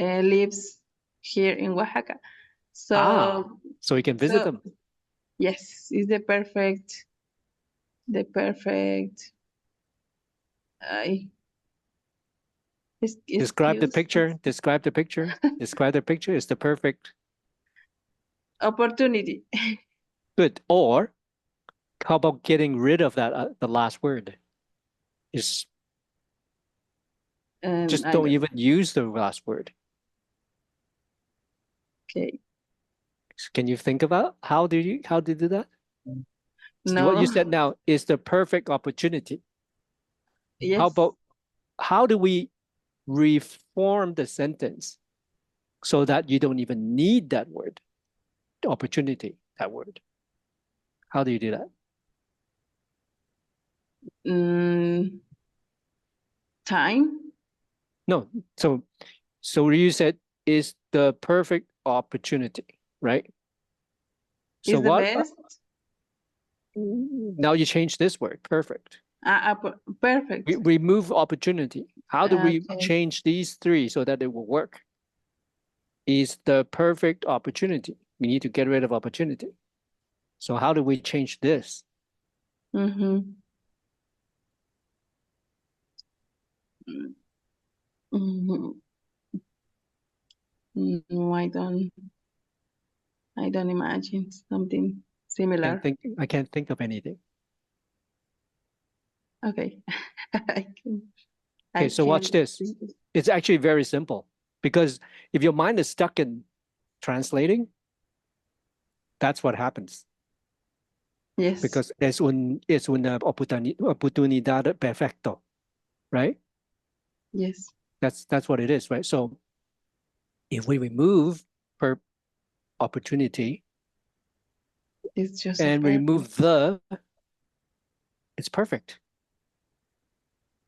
lives here in Oaxaca. So, so we can visit them. Yes, it's the perfect. Describe the Excuse. picture. Describe the picture. Describe the picture. It's the perfect. Opportunity. Good. Or how about getting rid of that? The last word is just I don't even use the last word. Okay. Can you think about how do you do that? So what No. you said now is the perfect opportunity. Yes. How about how do we reform the sentence so that you don't even need that word, opportunity, that word? How do you do that? Time? No. So you said is the perfect opportunity, right? So Is the what? best? Now you change this word, perfect. Perfect. Remove opportunity. How do we Okay. change these three so that it will work? Is the perfect opportunity. We need to get rid of opportunity. So how do we change this? Mm-hmm. Mm-hmm. No, I don't imagine something similar. I can't think of anything. Okay. Okay, so watch this. It's actually very simple because if your mind is stuck in translating, that's what happens. Yes. Because es una oportunidad perfecto, right? Yes. That's what it is, right? So if we remove per opportunity It's just and remove the, it's perfect.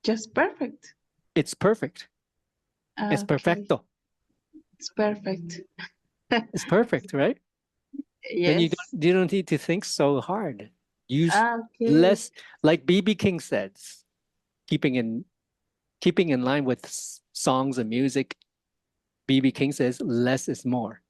Just perfect. It's perfect. Es Okay. perfecto. It's perfect. It's perfect, right? Then Yes. you don't need to think so hard. Use Okay. less, like BB King says, keeping in line with songs and music. BB King says less is more.